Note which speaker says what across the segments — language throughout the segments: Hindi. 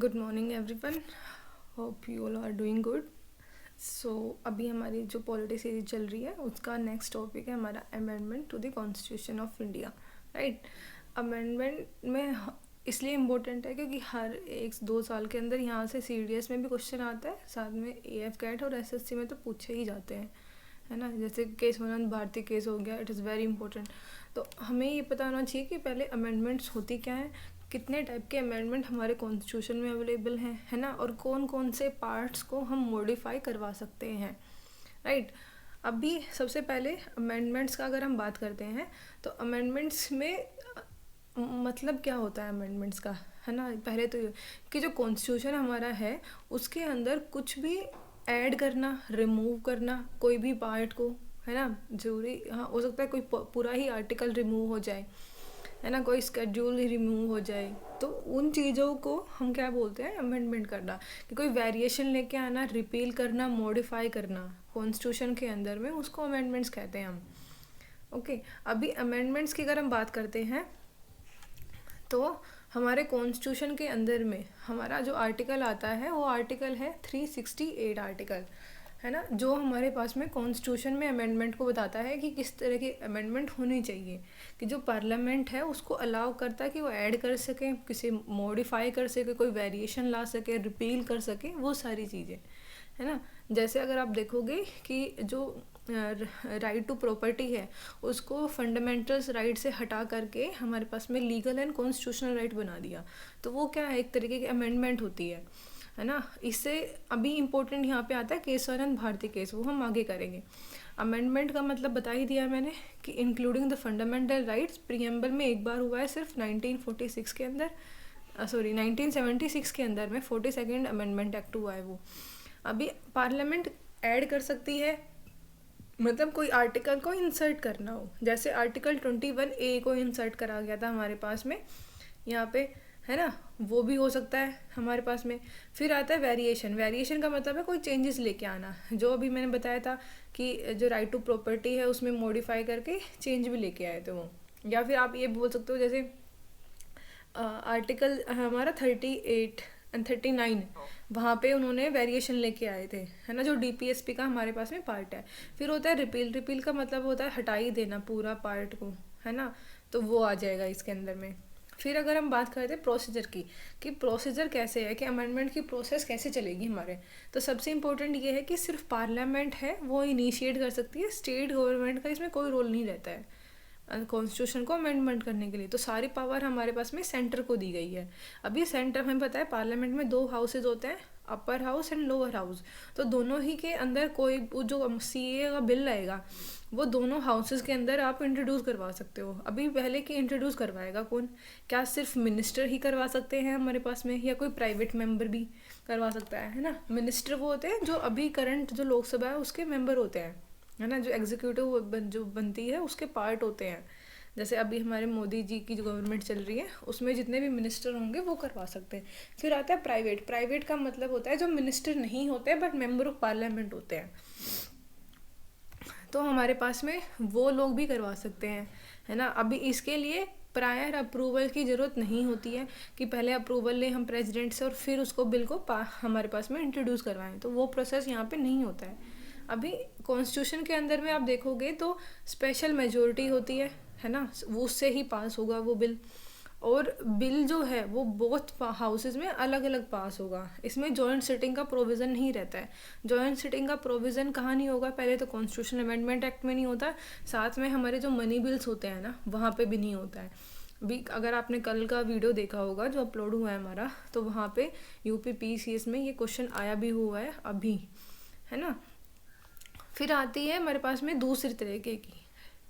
Speaker 1: Good morning everyone, hope you all are doing good. So अभी हमारी जो पॉलिटी सीरीज चल रही है उसका नेक्स्ट टॉपिक है हमारा amendment to the constitution of India. Right. Amendment में इसलिए इम्पोर्टेंट है क्योंकि हर 1-2 साल के अंदर यहाँ से CDS में भी क्वेश्चन आता है, साथ में AF कैट और SSC में तो पूछे ही जाते हैं, है ना। जैसे केशवानंद भारती केस हो गया, इट इज़ वेरी इंपॉर्टेंट। तो हमें ये पता होना चाहिए कि पहले अमेंडमेंट्स होती क्या है, कितने टाइप के अमेंडमेंट हमारे कॉन्स्टिट्यूशन में अवेलेबल हैं, है ना, और कौन कौन से पार्ट्स को हम मॉडिफाई करवा सकते हैं। राइट। अभी सबसे पहले अमेंडमेंट्स का अगर हम बात करते हैं तो अमेंडमेंट्स में मतलब क्या होता है अमेंडमेंट्स का, है ना। पहले तो ये कि जो कॉन्स्टिट्यूशन हमारा है उसके अंदर कुछ भी ऐड करना, रिमूव करना, कोई भी पार्ट को, है ना, जरूरी हाँ हो सकता है कोई पूरा ही आर्टिकल रिमूव हो जाए, है ना, कोई स्केड्यूल ही रिमूव हो जाए, तो उन चीज़ों को हम क्या बोलते हैं, अमेंडमेंट करना। कि कोई वेरिएशन लेके आना, रिपील करना, मॉडिफाई करना कॉन्स्टिट्यूशन के अंदर में, उसको अमेंडमेंट्स कहते हैं हम। ओके। अभी अमेंडमेंट्स की अगर हम बात करते हैं तो हमारे कॉन्स्टिट्यूशन के अंदर में हमारा जो आर्टिकल आता है वो आर्टिकल है 368 आर्टिकल, है ना, जो हमारे पास में कॉन्स्टिट्यूशन में अमेंडमेंट को बताता है कि किस तरह की अमेंडमेंट होनी चाहिए, कि जो पार्लियामेंट है उसको अलाउ करता है कि वो ऐड कर सके, किसी मॉडिफाई कर सके, कोई वेरिएशन ला सके, रिपील कर सके, वो सारी चीज़ें, है ना। जैसे अगर आप देखोगे कि जो राइट टू प्रॉपर्टी है उसको फंडामेंटल्स राइट से हटा करके हमारे पास में लीगल एंड कॉन्स्टिट्यूशनल राइट बना दिया, तो वो क्या है, एक तरीके की अमेंडमेंट होती है ना। इससे अभी इम्पोर्टेंट यहाँ पे आता है केशवानंद भारती केस, वो हम आगे करेंगे। अमेंडमेंट का मतलब बता ही दिया मैंने कि including the fundamental rights, preamble में एक बार हुआ है सिर्फ 1946 के अंदर, 1976 के अंदर में 42nd अमेंडमेंट एक्ट हुआ है वो। अभी पार्लियामेंट ऐड कर सकती है, मतलब कोई आर्टिकल को इंसर्ट करना हो, जैसे आर्टिकल 21A को इंसर्ट करा गया था हमारे पास में यहाँ पे, है ना, वो भी हो सकता है हमारे पास में। फिर आता है वेरिएशन। वेरिएशन का मतलब है कोई चेंजेस लेके आना, जो अभी मैंने बताया था कि जो राइट टू प्रॉपर्टी है उसमें मॉडिफाई करके चेंज भी लेके आए थे वो। या फिर आप ये बोल सकते हो जैसे आर्टिकल हमारा 38 एंड 39, वहाँ पे उन्होंने वेरिएशन लेके आए थे, है ना, जो DPSP का हमारे पास में पार्ट है। फिर होता है रिपील। रिपील का मतलब होता है हटा ही देना पूरा पार्ट को, है ना, तो वो आ जाएगा इसके अंदर में। फिर अगर हम बात करते हैं प्रोसीजर की, कि प्रोसीजर कैसे है, कि अमेंडमेंट की प्रोसेस कैसे चलेगी हमारे, तो सबसे इम्पोर्टेंट ये है कि सिर्फ पार्लियामेंट है वो इनिशिएट कर सकती है, स्टेट गवर्नमेंट का इसमें कोई रोल नहीं रहता है कॉन्स्टिट्यूशन को अमेंडमेंट करने के लिए। तो सारी पावर हमारे पास में सेंटर को दी गई है। अभी सेंटर हमें पता है पार्लियामेंट में 2 हाउसेज होते हैं, upper house and lower house, तो दोनों ही के अंदर कोई जो CAA का बिल आएगा वो दोनों हाउसेज के अंदर आप इंट्रोड्यूस करवा सकते हो। अभी पहले कि इंट्रोड्यूस करवाएगा कौन, क्या सिर्फ मिनिस्टर ही करवा सकते हैं हमारे पास में, या कोई प्राइवेट मेंबर भी करवा सकता है ना। मिनिस्टर वो होते हैं जो अभी करंट जो लोकसभा है उसके मेंबर होते हैं, है ना, जो एग्जीक्यूटिव जो बनती है उसके पार्ट होते हैं। जैसे अभी हमारे मोदी जी की जो गवर्नमेंट चल रही है उसमें जितने भी मिनिस्टर होंगे वो करवा सकते हैं। फिर आता है प्राइवेट। प्राइवेट का मतलब होता है जो मिनिस्टर नहीं होते बट मेंबर ऑफ पार्लियामेंट होते हैं, तो हमारे पास में वो लोग भी करवा सकते हैं, है ना। अभी इसके लिए प्रायर अप्रूवल की ज़रूरत नहीं होती है कि पहले अप्रूवल लें हम प्रेसिडेंट से और फिर उसको बिल को हमारे पास में इंट्रोड्यूस करवाएं, तो वो प्रोसेस यहाँ पे नहीं होता है। अभी कॉन्स्टिट्यूशन के अंदर में आप देखोगे तो स्पेशल मेजोरिटी होती है ना, वो उससे ही पास होगा वो बिल। और बिल जो है वो बोथ हाउसेज में अलग अलग पास होगा, इसमें जॉइंट सिटिंग का प्रोविज़न नहीं रहता है। जॉइंट सिटिंग का प्रोविज़न कहाँ नहीं होगा, पहले तो कॉन्स्टिट्यूशन अमेंडमेंट एक्ट में नहीं होता, साथ में हमारे जो मनी बिल्स होते हैं ना वहाँ पे भी नहीं होता है। अभी अगर आपने कल का वीडियो देखा होगा जो अपलोड हुआ है हमारा, तो वहाँ पे UP PCS में ये क्वेश्चन आया भी हुआ है अभी, है ना। फिर आती है हमारे पास में दूसरी तरीके की,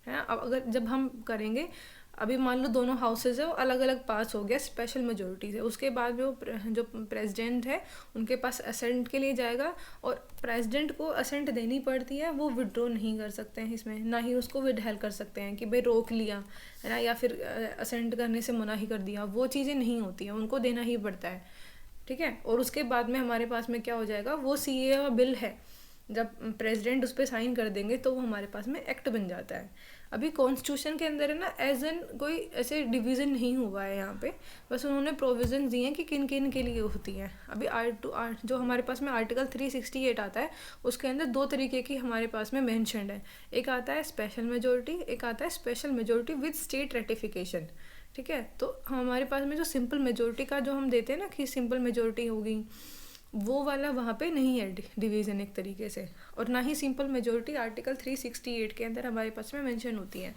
Speaker 1: है ना। अब अगर जब हम करेंगे, अभी मान लो दोनों हाउसेज है वो अलग अलग पास हो गया स्पेशल मेजोरिटी से, उसके बाद जो प्रेसिडेंट है उनके पास असेंट के लिए जाएगा, और प्रेसिडेंट को असेंट देनी पड़ती है, वो विड्रॉ नहीं कर सकते हैं इसमें, ना ही उसको विदहेल कर सकते हैं कि भाई रोक लिया, है ना, या फिर असेंट करने से मना ही कर दिया, वो चीज़ें नहीं होती हैं, उनको देना ही पड़ता है, ठीक है। और उसके बाद में हमारे पास में क्या हो जाएगा, वो CAA का बिल है, जब प्रेसिडेंट उस पर साइन कर देंगे तो वो हमारे पास में एक्ट बन जाता है। अभी कॉन्स्टिट्यूशन के अंदर है ना एज एन कोई ऐसे डिवीज़न नहीं हुआ है यहाँ पे, बस उन्होंने प्रोविजन दिए हैं कि किन किन के लिए होती हैं। अभी आर्ट जो हमारे पास में आर्टिकल 368 आता है, उसके अंदर दो तरीके की हमारे पास में मैंशनड है। एक आता है स्पेशल मेजोरिटी, एक आता है special majority with state ratification. ठीक है, तो हमारे पास में जो सिंपल मेजोरिटी का जो हम देते हैं ना कि सिंपल मेजोरिटी होगी, वो वाला वहाँ पे नहीं है डिवीज़न एक तरीके से, और ना ही सिंपल मेजोरिटी आर्टिकल 368 के अंदर हमारे पास में मेंशन होती है।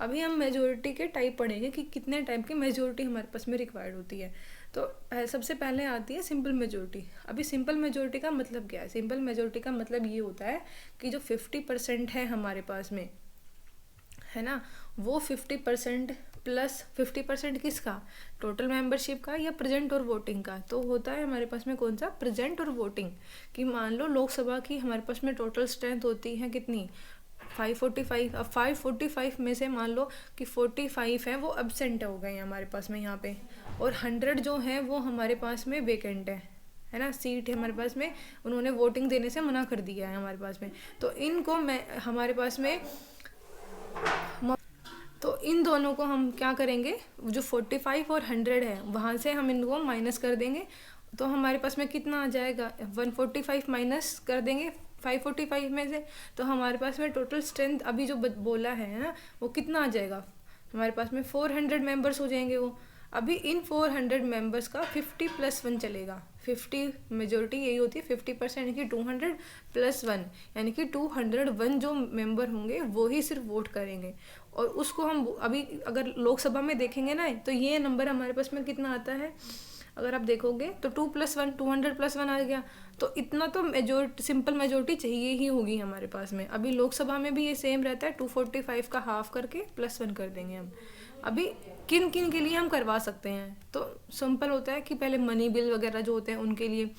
Speaker 1: अभी हम मेजोरिटी के टाइप पढ़ेंगे कि कितने टाइप की मेजोरिटी हमारे पास में रिक्वायर्ड होती है। तो सबसे पहले आती है सिंपल मेजोरिटी। अभी सिंपल मेजोरिटी का मतलब क्या है? सिंपल मेजोरिटी का मतलब ये होता है कि जो 50% है हमारे पास में, है ना, वो 50% प्लस 50% किसका? टोटल मेंबरशिप का या प्रेजेंट और वोटिंग का। तो होता है हमारे पास में कौन सा? प्रेजेंट और वोटिंग। कि मान लो लोकसभा की हमारे पास में टोटल स्ट्रेंथ होती है कितनी? 545। अब 545 में से मान लो कि 45 है वो एब्सेंट हो गए हैं हमारे पास में यहाँ पे, और 100 जो है वो हमारे पास में वेकेंट है ना, सीट है हमारे पास में, उन्होंने वोटिंग देने से मना कर दिया है हमारे पास में। तो इनको मैं हमारे पास में, तो इन दोनों को हम क्या करेंगे, जो 45 और 100 है वहाँ से हम इनको माइनस कर देंगे। तो हमारे पास में कितना आ जाएगा? 145 माइनस कर देंगे 545 में से, तो हमारे पास में टोटल स्ट्रेंथ अभी जो बोला है ना, वो कितना आ जाएगा? हमारे पास में 400 मेंबर्स हो जाएंगे वो। अभी इन 400 मेंबर्स का 50+1 चलेगा। 50 मेजोरिटी यही होती है 50%, यानी कि 200+1, यानी कि 201 जो मेंबर होंगे वो ही सिर्फ वोट करेंगे। और उसको हम अभी अगर लोकसभा में देखेंगे ना, तो ये नंबर हमारे पास में कितना आता है, अगर आप देखोगे तो 2+1 200+1 आ गया। तो इतना तो मेजोरिटी सिंपल मेजोरिटी चाहिए ही होगी हमारे पास में। अभी लोकसभा में भी ये सेम रहता है, 245 का हाफ करके +1 कर देंगे हम। अभी किन किन के लिए हम करवा सकते हैं? तो सिंपल होता है कि पहले मनी बिल वगैरह जो होते हैं उनके लिए,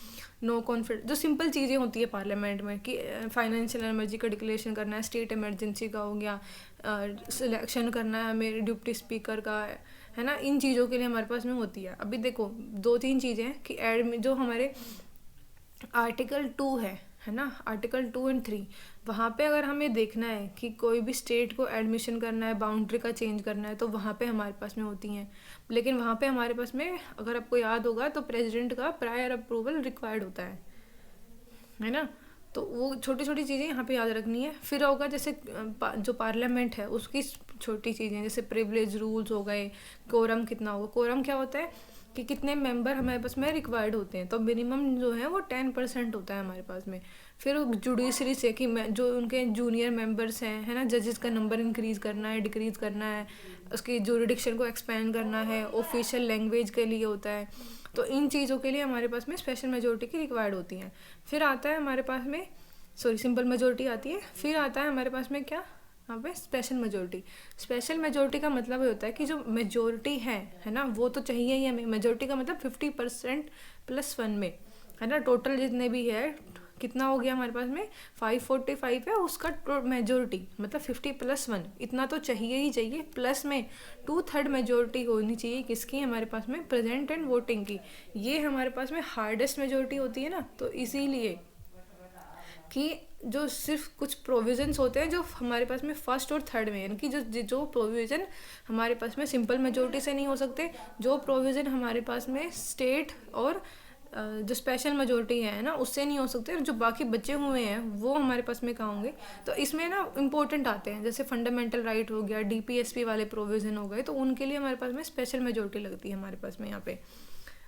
Speaker 1: नो कॉन्फिडेंस, जो सिंपल चीज़ें होती है पार्लियामेंट में कि फाइनेंशियल इमरजेंसी का डिक्लेरेशन करना है, स्टेट इमरजेंसी का हो गया, सिलेक्शन करना है हमें डिप्टी स्पीकर का, है ना, इन चीज़ों के लिए हमारे पास में होती है। अभी देखो 2-3 चीज़ें हैं कि जो हमारे आर्टिकल 2 है ना, आर्टिकल 2 एंड 3, वहाँ पे अगर हमें देखना है कि कोई भी स्टेट को एडमिशन करना है, बाउंड्री का चेंज करना है, तो वहाँ पे हमारे पास में होती हैं। लेकिन वहाँ पे हमारे पास में, अगर आपको याद होगा, तो प्रेसिडेंट का प्रायर अप्रूवल रिक्वायर्ड होता है ना। तो वो छोटी छोटी चीज़ें यहाँ पे याद रखनी है। फिर होगा जैसे जो पार्लियामेंट है उसकी छोटी चीज़ें, जैसे प्रिविलेज रूल्स हो गए, कोरम कितना होगा। कोरम क्या होता है कि कितने मेंबर हमारे पास में रिक्वायर्ड होते हैं, तो मिनिमम जो है वो 10% होता है हमारे पास में। फिर जुडिशरी से कि जो उनके जूनियर मेंबर्स हैं, है ना, जजेस का नंबर इंक्रीज़ करना है, डिक्रीज़ करना है, उसकी जुरिडिक्शन को एक्सपेंड करना है, ऑफिशियल लैंग्वेज के लिए होता है। तो इन चीज़ों के लिए हमारे पास में स्पेशल मेजोरिटी की रिक्वायर्ड होती हैं। फिर आता है हमारे पास में, सिंपल मेजोरिटी आती है। फिर आता है हमारे पास में क्या, यहाँ पे स्पेशल मेजोरिटी। स्पेशल मेजोरिटी का मतलब ये होता है कि जो मेजोरिटी है ना, वो तो चाहिए ही हमें। मेजोरिटी का मतलब 50%+1 में, है ना, टोटल जितने भी है कितना हो गया हमारे पास में 545 है, उसका मेजोरिटी मतलब 50+1, इतना तो चाहिए ही चाहिए। प्लस में 2/3 मेजोरिटी होनी चाहिए किसकी, हमारे पास में प्रेजेंट एंड वोटिंग की। ये हमारे पास में हार्डेस्ट मेजोरिटी होती है ना, तो इसीलिए कि जो सिर्फ कुछ प्रोविजंस होते हैं जो हमारे पास में फर्स्ट और थर्ड में, यानी कि जो प्रोविज़न हमारे पास में सिंपल मेजोरिटी से नहीं हो सकते, जो प्रोविज़न हमारे पास में स्टेट और जो स्पेशल मेजोरिटी है ना उससे नहीं हो सकते, जो बाकी बचे हुए हैं वो हमारे पास में कहाँ होंगे। तो इसमें ना इम्पोर्टेंट आते हैं, जैसे फंडामेंटल राइट हो गया, DPSP वाले प्रोविज़न हो गए, तो उनके लिए हमारे पास में स्पेशल मेजोरिटी लगती है हमारे पास में यहाँ पे।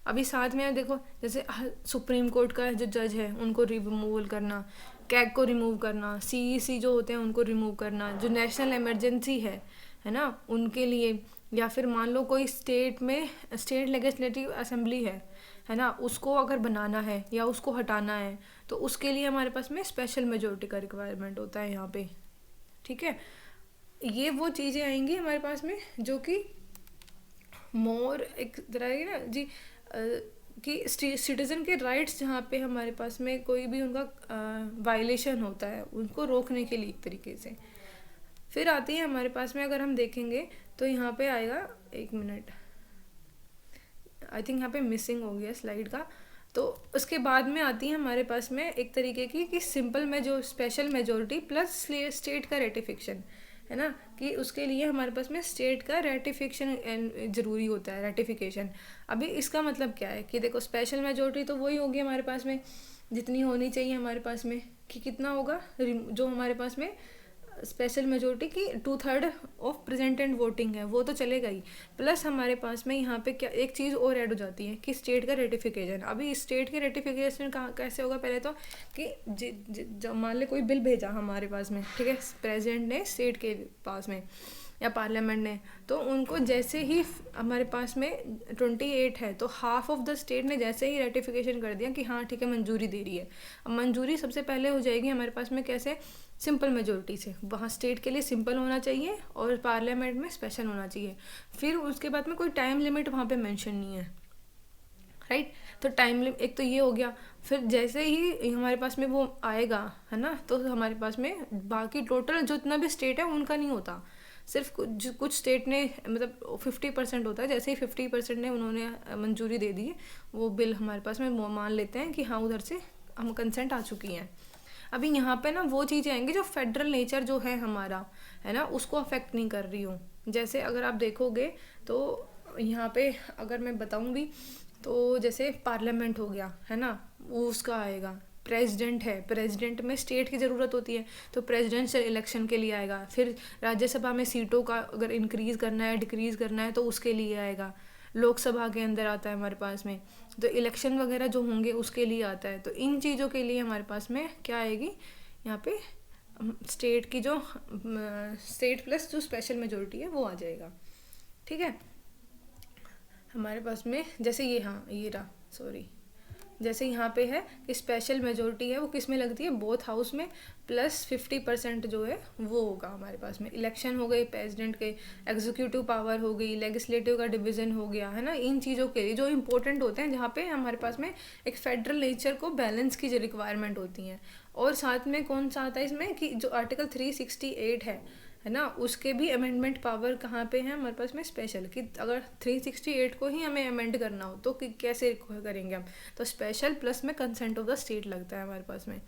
Speaker 1: अभी साथ में देखो, जैसे सुप्रीम कोर्ट का जो जज है उनको रिमूवल करना, कैग को रिमूव करना, CEC जो होते हैं उनको रिमूव करना, जो नेशनल इमरजेंसी है ना उनके लिए, या फिर मान लो कोई स्टेट में स्टेट लेजिस्लेटिव असेंबली है ना, उसको अगर बनाना है या उसको हटाना है, तो उसके लिए हमारे पास में स्पेशल मेजोरिटी का रिक्वायरमेंट होता है यहाँ पे। ठीक है, ये वो चीज़ें आएंगी हमारे पास में जो कि मोर एक तरह की ना जी, कि सिटीज़न के राइट्स जहाँ पे हमारे पास में कोई भी उनका वायलेशन होता है उनको रोकने के लिए एक तरीके से। फिर आती है हमारे पास में, अगर हम देखेंगे तो यहाँ पे आएगा, एक मिनट, आई थिंक यहाँ पे मिसिंग हो गया स्लाइड का। तो उसके बाद में आती है हमारे पास में एक तरीके की कि सिंपल में जो स्पेशल मेजोरिटी प्लस स्टेट का रेटिफिकेशन, है ना, कि उसके लिए हमारे पास में स्टेट का रेटिफिकेशन ज़रूरी होता है, रेटिफिकेशन। अभी इसका मतलब क्या है कि देखो स्पेशल मेजोरिटी तो वही होगी हमारे पास में जितनी होनी चाहिए हमारे पास में, कि कितना होगा जो हमारे पास में स्पेशल मेजोरिटी की 2/3 ऑफ प्रेजेंट एंड वोटिंग है, वो तो चलेगा ही। प्लस हमारे पास में यहाँ पे क्या एक चीज़ और ऐड हो जाती है कि स्टेट का रेटिफिकेशन। अभी स्टेट के रेटिफिकेशन कहाँ कैसे होगा, पहले तो कि जब मान ले कोई बिल भेजा हमारे पास में, ठीक है, प्रेसिडेंट ने स्टेट के पास में या पार्लियामेंट ने, तो उनको जैसे ही हमारे पास में 28 है तो हाफ ऑफ द स्टेट ने जैसे ही रेटिफिकेशन कर दिया कि हाँ ठीक है मंजूरी दे रही है। अब मंजूरी सबसे पहले हो जाएगी हमारे पास में कैसे, सिंपल मेजोरिटी से। वहाँ स्टेट के लिए सिंपल होना चाहिए और पार्लियामेंट में स्पेशल होना चाहिए। फिर उसके बाद में कोई टाइम लिमिट वहाँ पे मेंशन नहीं है, राइट। तो टाइम लिमिट एक तो ये हो गया। फिर जैसे ही हमारे पास में वो आएगा, है ना, तो हमारे पास में बाकी टोटल जितना भी स्टेट है उनका नहीं होता, सिर्फ कुछ स्टेट ने मतलब 50% होता है। जैसे ही 50% ने उन्होंने मंजूरी दे दी, वो बिल हमारे पास में मान लेते हैं कि हाँ उधर से हम कंसेंट आ चुकी हैं। अभी यहाँ पे ना वो चीज़ें आएंगी जो फेडरल नेचर जो है हमारा, है ना, उसको अफेक्ट नहीं कर रही हूँ। जैसे अगर आप देखोगे तो यहाँ पे अगर मैं बताऊँ भी, तो जैसे पार्लियामेंट हो गया, है ना, वो उसका आएगा। प्रेसिडेंट है, प्रेसिडेंट में स्टेट की ज़रूरत होती है, तो प्रेसिडेंशियल इलेक्शन के लिए आएगा। फिर राज्यसभा में सीटों का अगर इंक्रीज़ करना है डिक्रीज़ करना है तो उसके लिए आएगा। लोकसभा के अंदर आता है हमारे पास में, तो इलेक्शन वगैरह जो होंगे उसके लिए आता है। तो इन चीज़ों के लिए हमारे पास में क्या आएगी यहाँ पे, स्टेट की जो स्टेट प्लस जो स्पेशल मेजोरिटी है वो आ जाएगा, ठीक है। हमारे पास में जैसे ये, हाँ ये रहा, सॉरी, जैसे यहाँ पे है कि स्पेशल मेजोरिटी है वो किस में लगती है, बोथ हाउस में, प्लस 50% जो है वो होगा हमारे पास में। इलेक्शन हो गई प्रेसिडेंट के, एग्जीक्यूटिव पावर हो गई, लेजिस्लेटिव का डिवीजन हो गया, है ना। इन चीज़ों के लिए जो इंपॉर्टेंट होते हैं, जहाँ पे हमारे पास में एक फेडरल नेचर को बैलेंस की जो रिक्वायरमेंट होती हैं। और साथ में कौन सा आता है इसमें कि जो आर्टिकल 368 है ना, उसके भी अमेंडमेंट पावर कहाँ पे है हमारे पास में, स्पेशल। कि अगर 368 को ही हमें अमेंड करना हो तो कैसे करेंगे हम, तो स्पेशल प्लस में कंसेंट ऑफ द स्टेट लगता है हमारे पास में।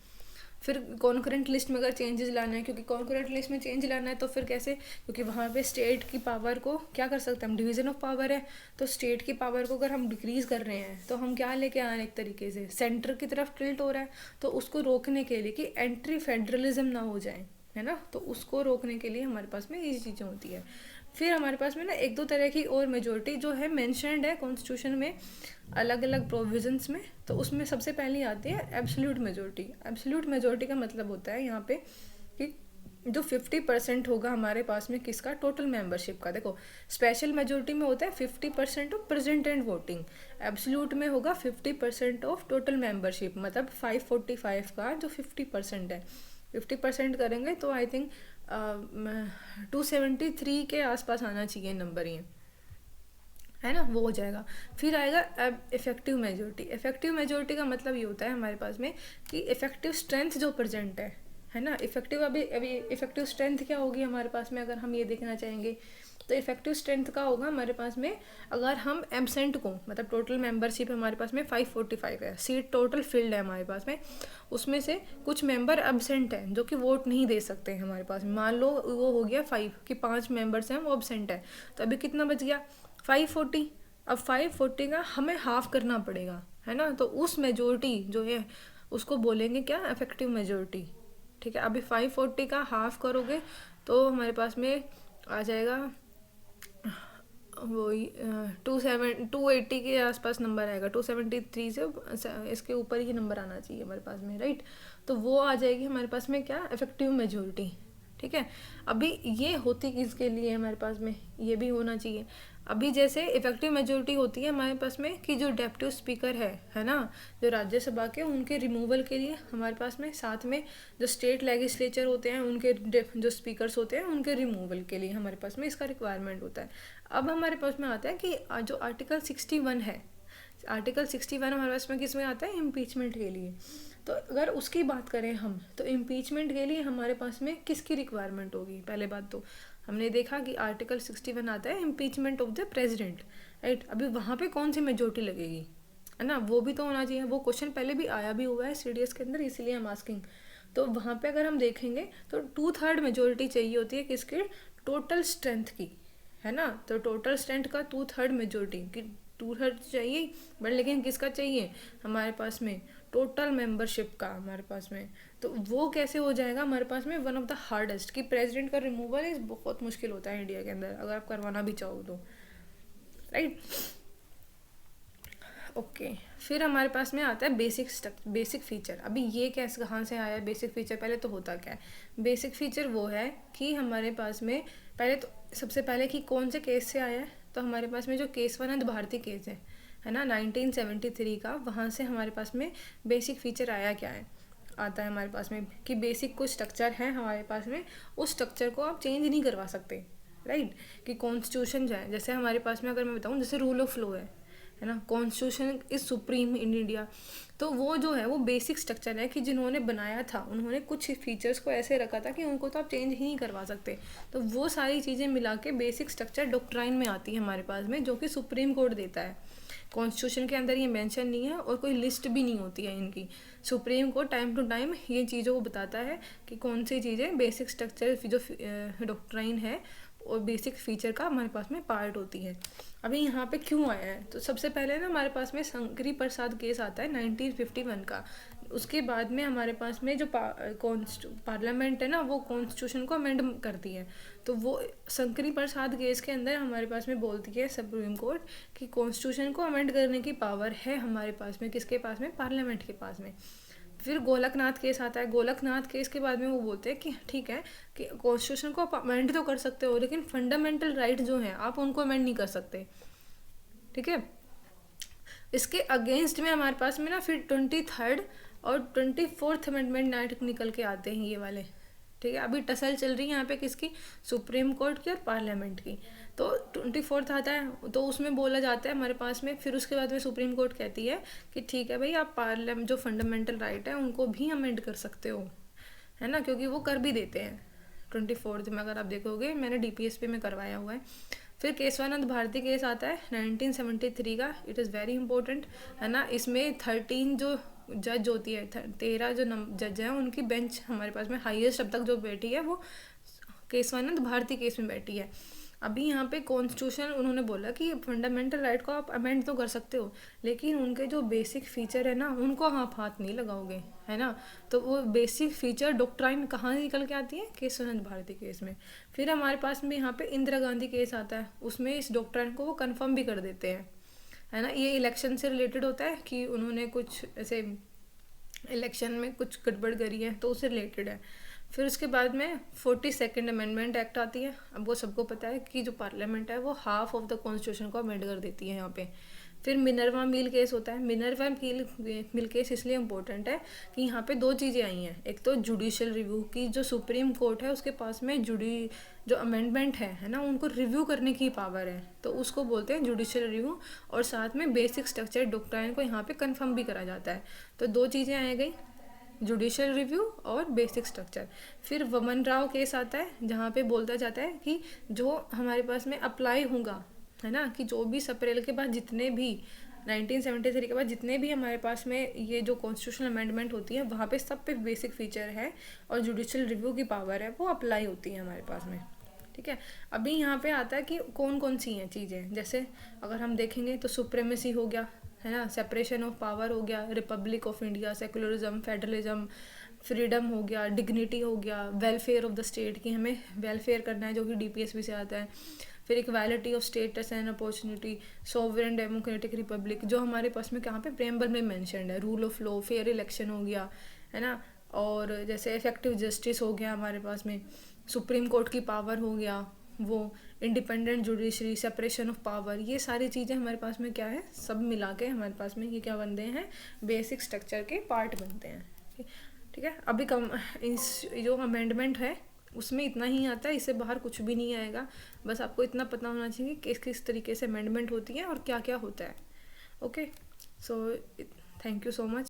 Speaker 1: फिर कॉन्करेंट लिस्ट में अगर चेंजेस लाना है, क्योंकि कॉन्करेंट लिस्ट में चेंज लाना है तो फिर कैसे, क्योंकि वहाँ पे स्टेट की पावर को क्या कर सकते हैं हम, डिवीजन ऑफ पावर है, तो स्टेट की पावर को अगर हम डिक्रीज़ कर रहे हैं तो हम क्या लेके आ रहे हैं, एक तरीके से सेंटर की तरफ टिल्ट हो रहा है। तो उसको रोकने के लिए कि एंट्री फेडरलिज्म ना हो जाए, है ना, तो उसको रोकने के लिए हमारे पास में ये चीज़ें होती है। फिर हमारे पास में ना एक दो तरह की और मेजोरिटी जो है मेंशन्ड है कॉन्स्टिट्यूशन में अलग अलग प्रोविजंस में। तो उसमें सबसे पहले आती है एब्सोल्यूट मेजोरिटी। एब्सोल्यूट मेजोरिटी का मतलब होता है यहाँ पे कि जो 50% होगा हमारे पास में किसका, टोटल मेंबरशिप का। देखो स्पेशल मेजोरिटी में होता है 50% of present and voting, absolute में होगा 50% ऑफ टोटल मेंबरशिप, मतलब 545 का जो 50% है। 50% करेंगे तो आई थिंक 273 के आसपास आना चाहिए नंबर, ये है ना, वो हो जाएगा। फिर आएगा इफेक्टिव मेजोरिटी। इफेक्टिव मेजोरिटी का मतलब ये होता है हमारे पास में कि इफेक्टिव स्ट्रेंथ जो प्रेजेंट है ना, इफेक्टिव अभी इफेक्टिव स्ट्रेंथ क्या होगी हमारे पास में, अगर हम ये देखना चाहेंगे तो इफेक्टिव स्ट्रेंथ का होगा हमारे पास में, अगर हम एब्सेंट को, मतलब टोटल मेंबरशिप हमारे पास में 545 है, सीट टोटल फील्ड है हमारे पास में, उसमें से कुछ मेंबर एब्सेंट हैं जो कि वोट नहीं दे सकते हैं हमारे पास में। मान लो वो हो गया 5 कि 5 मेंबर्स हैं वो एब्सेंट है, तो अभी कितना बच गया 540। अब 540 का हमें हाफ करना पड़ेगा, है ना, तो उस मेजोरिटी जो है उसको बोलेंगे क्या, इफेक्टिव मेजोरिटी, ठीक है। अभी 540 का हाफ करोगे तो हमारे पास में आ जाएगा वही 280 के आसपास नंबर आएगा, 273 से इसके ऊपर ही नंबर आना चाहिए हमारे पास में, राइट। तो वो आ जाएगी हमारे पास में क्या, इफेक्टिव मेजोरिटी, ठीक है। अभी ये होती किसके लिए हमारे पास में, ये भी होना चाहिए। अभी जैसे इफेक्टिव मेजोरिटी होती है हमारे पास में कि जो डेप्यूटी स्पीकर है ना, जो राज्यसभा के, उनके रिमूवल के लिए हमारे पास में, साथ में जो स्टेट लेजिस्लेचर होते हैं उनके जो स्पीकर्स होते हैं उनके रिमूवल के लिए हमारे पास में इसका रिक्वायरमेंट होता है। अब हमारे पास में आता है कि जो आर्टिकल 61 है, आर्टिकल 61 हमारे पास में किस में आता है, इम्पीचमेंट के लिए। तो अगर उसकी बात करें हम, तो इम्पीचमेंट के लिए हमारे पास में किसकी रिक्वायरमेंट होगी, पहले बात तो हमने देखा कि आर्टिकल 61 आता है impeachment of the president, right. अभी वहाँ पे कौन सी मेजोरिटी लगेगी, है ना, वो भी तो होना चाहिए। वो क्वेश्चन पहले भी आया भी हुआ है CDS के अंदर, इसीलिए हम आस्किंग। तो वहाँ पे अगर हम देखेंगे तो 2/3 मेजोरिटी चाहिए होती है किसके, टोटल स्ट्रेंथ की, है ना। तो टोटल स्ट्रेंथ का 2/3 मेजोरिटी की 2/3 चाहिए, बट लेकिन किसका चाहिए हमारे पास में, टोटल मेंबरशिप का हमारे पास में। तो वो कैसे हो जाएगा हमारे पास में, वन ऑफ द हार्डेस्ट, कि प्रेसिडेंट का रिमूवल इस बहुत मुश्किल होता है इंडिया के अंदर अगर आप करवाना भी चाहो तो, राइट। ओके, फिर हमारे पास में आता है बेसिक फीचर। अभी ये कैसे कहाँ से आया है बेसिक फीचर, पहले तो होता क्या है बेसिक फीचर, वो है कि हमारे पास में पहले तो सबसे पहले कि कौन से केस से आया है, तो हमारे पास में जो केशवानंद भारती केस है ना 1973 का, वहाँ से हमारे पास में बेसिक फीचर आया क्या है, आता है हमारे पास में कि बेसिक कुछ स्ट्रक्चर है हमारे पास में, उस स्ट्रक्चर को आप चेंज नहीं करवा सकते, राइट। कि कॉन्स्टिट्यूशन जो है, जैसे हमारे पास में अगर मैं बताऊँ जैसे रूल ऑफ लॉ है ना, constitution is supreme in India, तो वो जो है वो बेसिक स्ट्रक्चर है कि जिन्होंने बनाया था उन्होंने कुछ फीचर्स को ऐसे रखा था कि उनको तो आप चेंज ही नहीं करवा सकते। तो वो सारी चीज़ें मिला के बेसिक स्ट्रक्चर डॉक्ट्राइन में आती है हमारे पास में, जो कि सुप्रीम कोर्ट देता है। कॉन्स्टिट्यूशन के अंदर ये मेंशन नहीं है और कोई लिस्ट भी नहीं होती है इनकी। Supreme Court time to time ये चीज़ों को बताता है कि कौन सी चीज़ें बेसिक स्ट्रक्चर जो डॉक्ट्राइन है और बेसिक फीचर का हमारे पास में पार्ट होती है। अभी यहाँ पे क्यों आया है, तो सबसे पहले ना हमारे पास में शंकरी प्रसाद केस आता है 1951 का। उसके बाद में हमारे पास में जो पार्लियामेंट है ना वो कॉन्स्टिट्यूशन को अमेंड करती है। तो वो शंकरी प्रसाद केस के अंदर हमारे पास में बोलती है सुप्रीम कोर्ट कि कॉन्स्टिट्यूशन को अमेंड करने की पावर है हमारे पास में, किसके पास में, पार्लियामेंट के पास में। फिर गोलकनाथ केस आता है। गोलकनाथ केस के बाद में वो बोलते हैं कि ठीक है कि कॉन्स्टिट्यूशन को आप अमेंड तो कर सकते हो लेकिन फंडामेंटल राइट जो हैं आप उनको अमेंड नहीं कर सकते, ठीक है। इसके अगेंस्ट में हमारे पास में ना फिर 23rd और 24th अमेंडमेंट नाइट निकल के आते हैं ये वाले, ठीक है। अभी टसल चल रही है यहाँ पे किसकी, सुप्रीम कोर्ट की और पार्लियामेंट की। तो 24th आता है तो उसमें बोला जाता है हमारे पास में, फिर उसके बाद में सुप्रीम कोर्ट कहती है कि ठीक है भाई आप पार्लियामेंट जो फंडामेंटल राइट है उनको भी अमेंड कर सकते हो, है ना, क्योंकि वो कर भी देते हैं 24th में। अगर आप देखोगे मैंने DPSP में करवाया हुआ है। फिर केशवानंद भारती केस आता है 1973 का, इट इज़ वेरी इंपॉर्टेंट, है ना। इसमें 13 जो जज होती है, 13 जो जज हैं उनकी बेंच हमारे पास में हाईएस्ट अब तक जो बैठी है वो केशवानंद भारती केस में बैठी है। अभी यहाँ पे कॉन्स्टिट्यूशन उन्होंने बोला कि फंडामेंटल राइट को आप अमेंड तो कर सकते हो लेकिन उनके जो बेसिक फीचर है ना उनको आप हाथ नहीं लगाओगे, है ना। तो वो बेसिक फीचर डॉक्ट्राइन कहाँ निकल के आती है, केशवानंद भारती केस में। फिर हमारे पास में यहाँ पे इंदिरा गांधी केस आता है, उसमें इस डॉक्ट्राइन को वो कन्फर्म भी कर देते हैं, है ना। ये इलेक्शन से रिलेटेड होता है कि उन्होंने कुछ ऐसे इलेक्शन में कुछ गड़बड़ करी है तो उससे रिलेटेड है। फिर उसके बाद में 42nd अमेंडमेंट एक्ट आती है। अब वो सबको पता है कि जो पार्लियामेंट है वो हाफ ऑफ द कॉन्स्टिट्यूशन को अमेंड कर देती है यहाँ पे। फिर मिनर्वा मिल केस होता है। मिनर्वा मिल केस इसलिए इम्पोर्टेंट है कि यहाँ पे दो चीज़ें आई हैं, एक तो जुडिशियल रिव्यू की, जो सुप्रीम कोर्ट है उसके पास में जो अमेंडमेंट है ना, उनको रिव्यू करने की पावर है, तो उसको बोलते हैं जुडिशियल रिव्यू। और साथ में बेसिक स्ट्रक्चर डॉक्ट्राइन को यहाँ पे कंफर्म भी करा जाता है। तो दो चीज़ें आ गई, जुडिशियल रिव्यू और बेसिक स्ट्रक्चर। फिर वमन राव केस आता है जहाँ पे बोलता जाता है कि जो हमारे पास में अप्लाई होगा, है ना, कि 24 अप्रैल के बाद जितने भी 1973 के बाद जितने भी हमारे पास में ये जो कॉन्स्टिट्यूशनल अमेंडमेंट होती है वहाँ पे सब पे बेसिक फीचर है और जुडिशियल रिव्यू की पावर है वो अप्लाई होती है हमारे पास में, ठीक है। अभी यहाँ पे आता है कि कौन कौन सी हैं चीज़ें, जैसे अगर हम देखेंगे तो सुप्रीमेसी हो गया, है ना, सेपरेशन ऑफ पावर हो गया, Republic of India, secularism, federalism, freedom हो गया, डिग्निटी हो गया, वेलफेयर ऑफ द स्टेट की हमें वेलफेयर करना है जो कि DPSP से आता है। फिर equality of status and opportunity, sovereign democratic Republic जो हमारे पास में कहाँ पे प्रेम्बल में मेंशन्ड है, rule of law, fair election हो गया, है ना। और जैसे इफेक्टिव जस्टिस हो गया हमारे पास में, सुप्रीम कोर्ट की पावर हो गया, वो independent judiciary, separation of power, ये सारी चीज़ें हमारे पास में क्या है, सब मिला के हमारे पास में ये क्या बनते हैं, बेसिक स्ट्रक्चर के पार्ट बनते हैं, ठीक है। अभी इस जो अमेंडमेंट है उसमें इतना ही आता है, इससे बाहर कुछ भी नहीं आएगा। बस आपको इतना पता होना चाहिए कि किस तरीके से अमेंडमेंट होती है और क्या क्या होता है। Okay, so thank you so much.